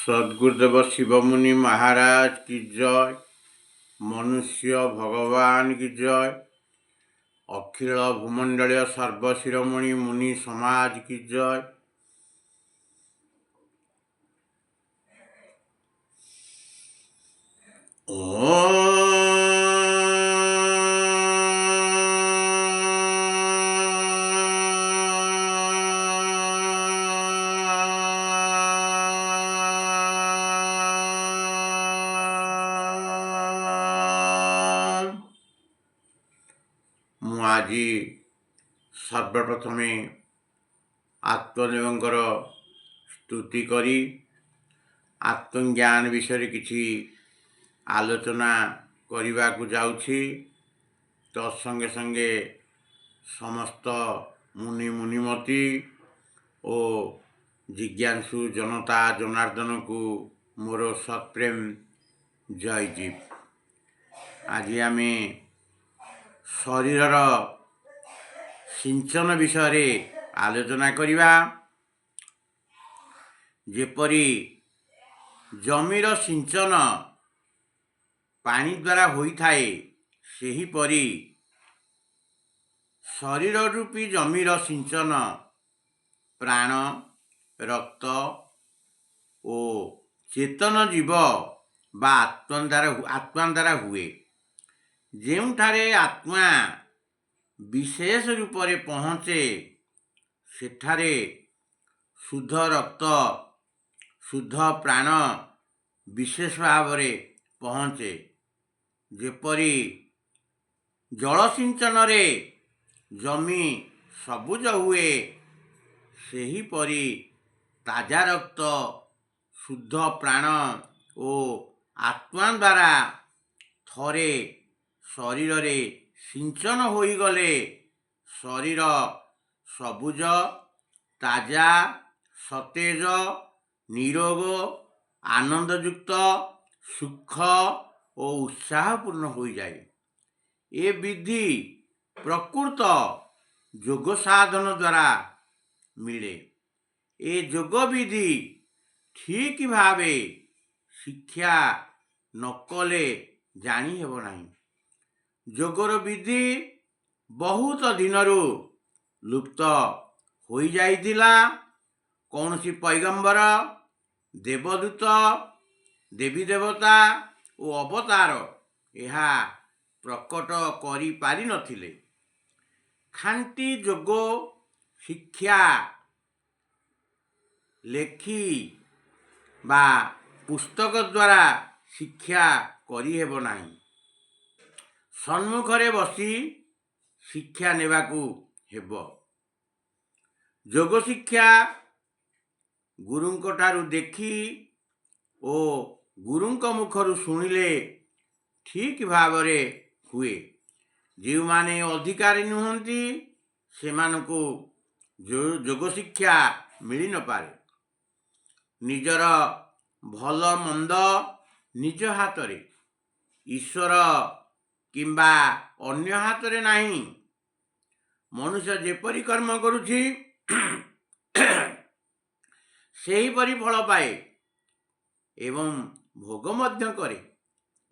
सद्गुरुदेव शिवमुनि महाराज की जय। मनुष्य भगवान की जय। अखिल भूमंडलीय सर्वशिरोमणि मुनि समाज की जय। ମୁଁ ଆଜି ସର୍ବପ୍ରଥମେ ଆତ୍ମଦେବଙ୍କର ସ୍ତୁତି କରି ଆତ୍ମଜ୍ଞାନ ବିଷୟରେ କିଛି ଆଲୋଚନା କରିବାକୁ ଯାଉଛି। ତତ୍ସଙ୍ଗେ ସଙ୍ଗେ ସମସ୍ତ ମୁନି ମୁନିମତି ଓ ଜିଜ୍ଞାସୁ ଜନତା ଜନାର୍ଦ୍ଦନକୁ ମୋର ସତ୍ପ୍ରେମ ଜୟଜୀବ। ଆଜି ଆମେ ଶରୀରର ସିଞ୍ଚନ ବିଷୟରେ ଆଲୋଚନା କରିବା। ଯେପରି ଜମିର ସିଞ୍ଚନ ପାଣି ଦ୍ୱାରା ହୋଇଥାଏ, ସେହିପରି ଶରୀର ରୂପୀ ଜମିର ସିଞ୍ଚନ ପ୍ରାଣ, ରକ୍ତ ଓ ଚେତନ ଜୀବ ବା ଆତ୍ମା ଦ୍ୱାରା ହୁଏ। ଯେଉଁଠାରେ ଆତ୍ମା ବିଶେଷ ରୂପରେ ପହଞ୍ଚେ, ସେଠାରେ ଶୁଦ୍ଧ ରକ୍ତ, ଶୁଦ୍ଧ ପ୍ରାଣ ବିଶେଷ ଭାବରେ ପହଞ୍ଚେ। ଯେପରି ଜଳସିଞ୍ଚନରେ ଜମି ସବୁଜ ହୁଏ, ସେହିପରି ତାଜା ରକ୍ତ, ଶୁଦ୍ଧ ପ୍ରାଣ ଓ ଆତ୍ମା ଦ୍ୱାରା ଥରେ ଶରୀରରେ ସିଞ୍ଚନ ହୋଇଗଲେ ଶରୀର ସବୁଜ, ତାଜା, ସତେଜ, ନିରୋଗ, ଆନନ୍ଦଯୁକ୍ତ, ସୁଖ ଓ ଉତ୍ସାହପୂର୍ଣ୍ଣ ହୋଇଯାଏ। ଏ ବିଧି ପ୍ରକୃତ ଯୋଗ ସାଧନ ଦ୍ୱାରା ମିଳେ। ଏ ଯୋଗ ବିଧି ଠିକ୍ ଭାବେ ଶିକ୍ଷା ନ କଲେ ଜାଣି ହେବ ନାହିଁ। ଯୋଗର ବିଧି ବହୁତ ଦିନରୁ ଲୁପ୍ତ ହୋଇଯାଇଥିଲା। କୌଣସି ପୈଗମ୍ବର, ଦେବଦୂତ, ଦେବୀ ଦେବତା ଓ ଅବତାର ଏହା ପ୍ରକଟ କରିପାରିନଥିଲେ। ଖାଣ୍ଟି ଯୋଗ ଶିକ୍ଷା ଲେଖି ବା ପୁସ୍ତକ ଦ୍ୱାରା ଶିକ୍ଷା କରିହେବ ନାହିଁ। ସମ୍ମୁଖରେ ବସି ଶିକ୍ଷା ନେବାକୁ ହେବ। ଯୋଗ ଶିକ୍ଷା ଗୁରୁଙ୍କଠାରୁ ଦେଖି ଓ ଗୁରୁଙ୍କ ମୁଖରୁ ଶୁଣିଲେ ଠିକ୍ ଭାବରେ ହୁଏ। ଯେଉଁମାନେ ଅଧିକାରୀ ନୁହନ୍ତି, ସେମାନଙ୍କୁ ଯୋଗ ଶିକ୍ଷା ମିଳିନପାରେ। ନିଜର ଭଲ ମନ୍ଦ ନିଜ ହାତରେ, ଈଶ୍ୱର କିମ୍ବା ଅନ୍ୟ ହାତରେ ନାହିଁ। ମନୁଷ୍ୟ ଯେପରି କର୍ମ କରୁଛି ସେହିପରି ଫଳ ପାଏ ଏବଂ ଭୋଗ ମଧ୍ୟ କରେ।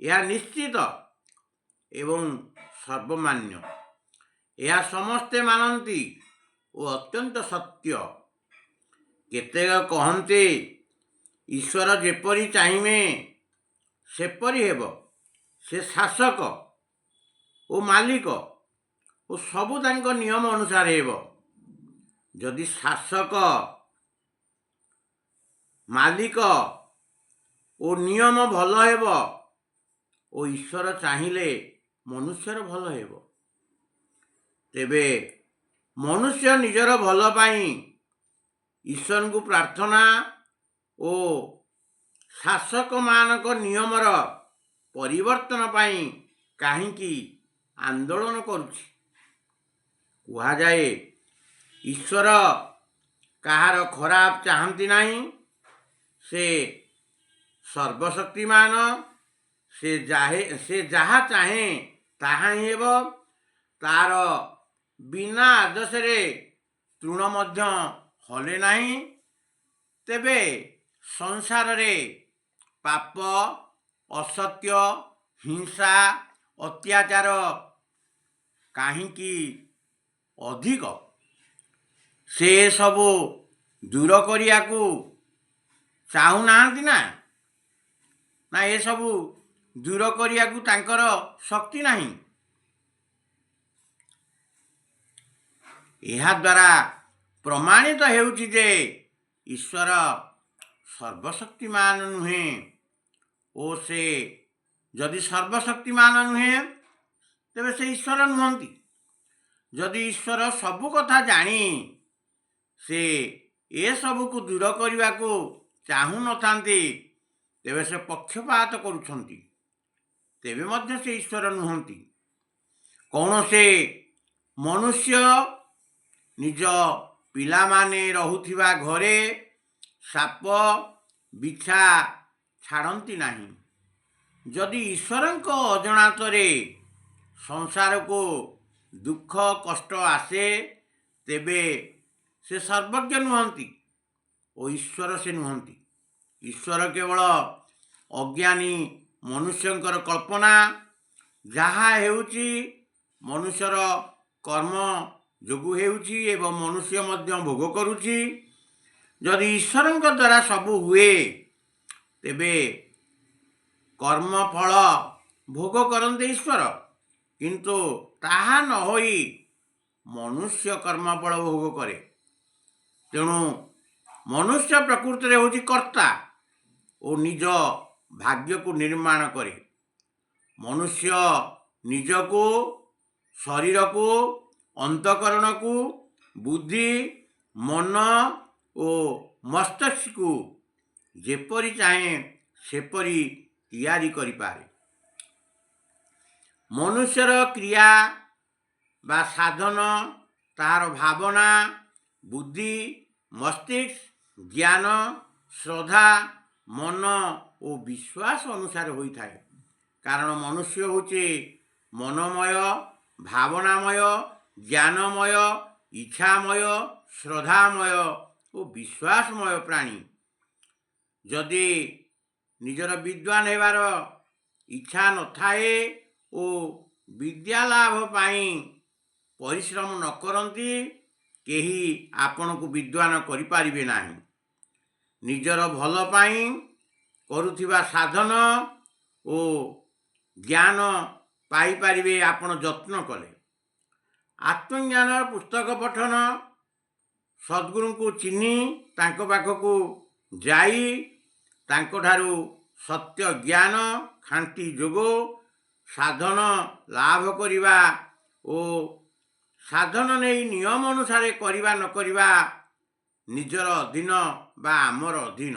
ଏହା ନିଶ୍ଚିତ ଏବଂ ସର୍ବମାନ୍ୟ। ଏହା ସମସ୍ତେ ମାନନ୍ତି ଓ ଅତ୍ୟନ୍ତ ସତ୍ୟ। କେତେକ କହନ୍ତି, ଈଶ୍ୱର ଯେପରି ଚାହିଁବେ ସେପରି ହେବ। ସେ ଶାସକ ଓ ମାଲିକ ଓ ସବୁ ତାଙ୍କ ନିୟମ ଅନୁସାରେ ହେବ। ଯଦି ଶାସକ, ମାଲିକ ଓ ନିୟମ ଭଲ ହେବ ଓ ଈଶ୍ୱର ଚାହିଁଲେ ମନୁଷ୍ୟର ଭଲ ହେବ, ତେବେ ମନୁଷ୍ୟ ନିଜର ଭଲ ପାଇଁ ଈଶ୍ୱରଙ୍କୁ ପ୍ରାର୍ଥନା ଓ ଶାସକମାନଙ୍କ ନିୟମର ପରିବର୍ତ୍ତନ ପାଇଁ କାହିଁକି ଆନ୍ଦୋଳନ କରୁଛି? କୁହାଯାଏ, ଈଶ୍ୱର କାହାର ଖରାପ ଚାହାନ୍ତି ନାହିଁ। ସେ ସର୍ବଶକ୍ତିମାନ। ସେ ଯାହା ଚାହେଁ ତାହା ହିଁ ହେବ। ତାର ବିନା ଆଦେଶରେ ତୃଣ ମଧ୍ୟ ହଲେ ନାହିଁ। ତେବେ ସଂସାରରେ ପାପ, ଅସତ୍ୟ, ହିଂସା, ଅତ୍ୟାଚାର କାହିଁକି ଅଧିକ? ସେ ସବୁ ଦୂର କରିବାକୁ ଚାହୁଁନାହାନ୍ତି ନା ଏସବୁ ଦୂର କରିବାକୁ ତାଙ୍କର ଶକ୍ତି ନାହିଁ? ଏହାଦ୍ୱାରା ପ୍ରମାଣିତ ହେଉଛି ଯେ ଈଶ୍ୱର ସର୍ବଶକ୍ତିମାନ ନୁହେଁ ଓ ସେ ଯଦି ସର୍ବଶକ୍ତିମାନ ନୁହେଁ ତେବେ ସେ ଈଶ୍ୱର ନୁହନ୍ତି। ଯଦି ଈଶ୍ୱର ସବୁ କଥା ଜାଣି ସେ ଏସବୁକୁ ଦୂର କରିବାକୁ ଚାହୁଁନଥାନ୍ତି ତେବେ ସେ ପକ୍ଷପାତ କରୁଛନ୍ତି, ତେବେ ମଧ୍ୟ ସେ ଈଶ୍ୱର ନୁହନ୍ତି। କୌଣସି ମନୁଷ୍ୟ ନିଜ ପିଲାମାନେ ରହୁଥିବା ଘରେ ସାପ ବିଛା ଛାଡ଼ନ୍ତି ନାହିଁ। ଯଦି ଈଶ୍ୱରଙ୍କ ଅଜଣାତରେ ସଂସାରକୁ ଦୁଃଖ କଷ୍ଟ ଆସେ ତେବେ ସେ ସର୍ବଜ୍ଞ ନୁହନ୍ତି ଓ ଈଶ୍ୱର ସେ ନୁହନ୍ତି। ଈଶ୍ୱର କେବଳ ଅଜ୍ଞାନୀ ମନୁଷ୍ୟଙ୍କର କଳ୍ପନା। ଯାହା ହେଉଛି ମନୁଷ୍ୟର କର୍ମ ଯୋଗୁଁ ହେଉଛି ଏବଂ ମନୁଷ୍ୟ ମଧ୍ୟ ଭୋଗ କରୁଛି। ଯଦି ଈଶ୍ୱରଙ୍କ ଦ୍ୱାରା ସବୁ ହୁଏ ତେବେ କର୍ମଫଳ ଭୋଗ କରନ୍ତି ଈଶ୍ୱର, କିନ୍ତୁ ତାହା ନ ହୋଇ ମନୁଷ୍ୟ କର୍ମଫଳ ଭୋଗ କରେ। ତେଣୁ ମନୁଷ୍ୟ ପ୍ରକୃତିରେ ହେଉଛି କର୍ତ୍ତା ଓ ନିଜ ଭାଗ୍ୟକୁ ନିର୍ମାଣ କରେ। ମନୁଷ୍ୟ ନିଜକୁ, ଶରୀରକୁ, ଅନ୍ତଃକରଣକୁ, ବୁଦ୍ଧି, ମନ ଓ ମସ୍ତିଷ୍କକୁ ଯେପରି ଚାହେଁ ସେପରି ତିଆରି କରିପାରେ। ମନୁଷ୍ୟର କ୍ରିୟା ବା ସାଧନ ତାହାର ଭାବନା, ବୁଦ୍ଧି, ମସ୍ତିଷ୍କ, ଜ୍ଞାନ, ଶ୍ରଦ୍ଧା, ମନ ଓ ବିଶ୍ୱାସ ଅନୁସାରେ ହୋଇଥାଏ। କାରଣ ମନୁଷ୍ୟ ହେଉଛି ମନମୟ, ଭାବନାମୟ, ଜ୍ଞାନମୟ, ଇଚ୍ଛାମୟ, ଶ୍ରଦ୍ଧାମୟ ଓ ବିଶ୍ୱାସମୟ ପ୍ରାଣୀ। ଯଦି ନିଜର ବିଦ୍ୱାନ ହେବାର ଇଚ୍ଛା ନଥାଏ ଓ ବିଦ୍ୟା ଲାଭ ପାଇଁ ପରିଶ୍ରମ ନ କରନ୍ତି, କେହି ଆପଣଙ୍କୁ ବିଦ୍ୱାନ କରିପାରିବେ ନାହିଁ। ନିଜର ଭଲ ପାଇଁ କରୁଥିବା ସାଧନ ଓ ଜ୍ଞାନ ପାଇପାରିବେ ଆପଣ ଯତ୍ନ କଲେ। ଆତ୍ମଜ୍ଞାନର ପୁସ୍ତକ ପଠନ, ସଦ୍ଗୁରୁଙ୍କୁ ଚିହ୍ନି ତାଙ୍କ ପାଖକୁ ଯାଇ ତାଙ୍କଠାରୁ ସତ୍ୟ ଜ୍ଞାନ, ଖାଣ୍ଟି ଯୋଗ ସାଧନ ଲାଭ କରିବା ଓ ସାଧନ ନେଇ ନିୟମ ଅନୁସାରେ କରିବା ନ କରିବା ନିଜର ଅଧୀନ ବା ଆମର ଅଧୀନ।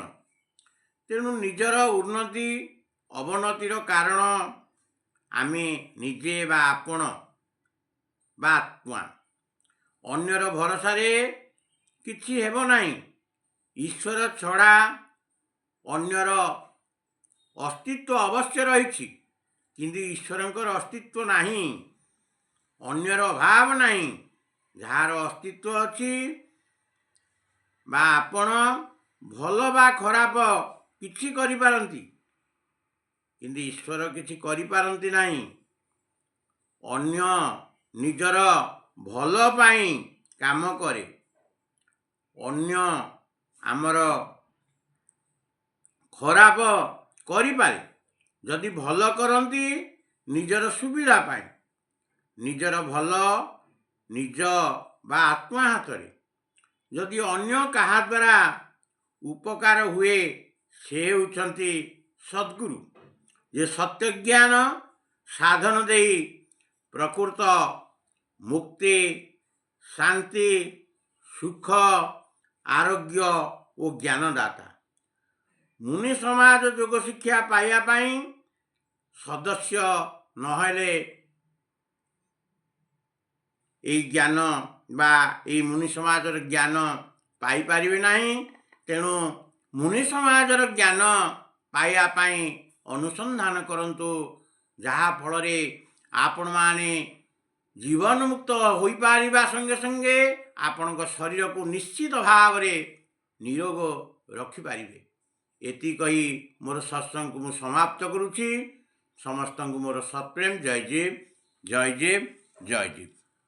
ତେଣୁ ନିଜର ଉନ୍ନତି ଅବନତିର କାରଣ ଆମେ ନିଜେ ବା ଆପଣ ବା ଆତ୍ମା। ଅନ୍ୟର ଭରସାରେ କିଛି ହେବ ନାହିଁ। ଈଶ୍ୱର ଛଡ଼ା ଅନ୍ୟର ଅସ୍ତିତ୍ୱ ଅବଶ୍ୟ ରହିଛି, କିନ୍ତୁ ଈଶ୍ୱରଙ୍କର ଅସ୍ତିତ୍ୱ ନାହିଁ। ଅନ୍ୟର ଅଭାବ ନାହିଁ। ଯାହାର ଅସ୍ତିତ୍ୱ ଅଛି ବା ଆପଣ ଭଲ ବା ଖରାପ କିଛି କରିପାରନ୍ତି, କିନ୍ତୁ ଈଶ୍ୱର କିଛି କରିପାରନ୍ତି ନାହିଁ। ଅନ୍ୟ ନିଜର ଭଲ ପାଇଁ କାମ କରେ। ଅନ୍ୟ ଆମର ଖରାପ କରିପାରେ। ଯଦି ଭଲ କରନ୍ତି ନିଜର ସୁବିଧା ପାଇଁ। ନିଜର ଭଲ ନିଜ ବା ଆତ୍ମା ହାତରେ। ଯଦି ଅନ୍ୟ କାହା ଦ୍ୱାରା ଉପକାର ହୁଏ ସେ ହେଉଛନ୍ତି ସଦ୍ଗୁରୁ, ଯେ ସତ୍ୟଜ୍ଞାନ ସାଧନ ଦେଇ ପ୍ରକୃତ ମୁକ୍ତି, ଶାନ୍ତି, ସୁଖ, ଆରୋଗ୍ୟ ଓ ଜ୍ଞାନଦାତା। ମୁନି ସମାଜ ଯୋଗ ଶିକ୍ଷା ପାଇବା ପାଇଁ ସଦସ୍ୟ ନହେଲେ ଏହି ଜ୍ଞାନ ବା ଏହି ମୁନି ସମାଜର ଜ୍ଞାନ ପାଇପାରିବେ ନାହିଁ। ତେଣୁ ମୁନି ସମାଜର ଜ୍ଞାନ ପାଇବା ପାଇଁ ଅନୁସନ୍ଧାନ କରନ୍ତୁ, ଯାହାଫଳରେ ଆପଣମାନେ ଜୀବନମୁକ୍ତ ହୋଇପାରିବା ସଙ୍ଗେ ସଙ୍ଗେ ଆପଣଙ୍କ ଶରୀରକୁ ନିଶ୍ଚିତ ଭାବରେ ନିରୋଗ ରଖିପାରିବେ। ଏତିକି କହି ମୋର ସତ୍ସଙ୍ଗକୁ ମୁଁ ସମାପ୍ତ କରୁଛି। ସମସ୍ତଙ୍କୁ ମୋର ସତ୍ପ୍ରେମ ଜୟଜୀବ ଜୟଜୀବ ଜୟଜୀବ।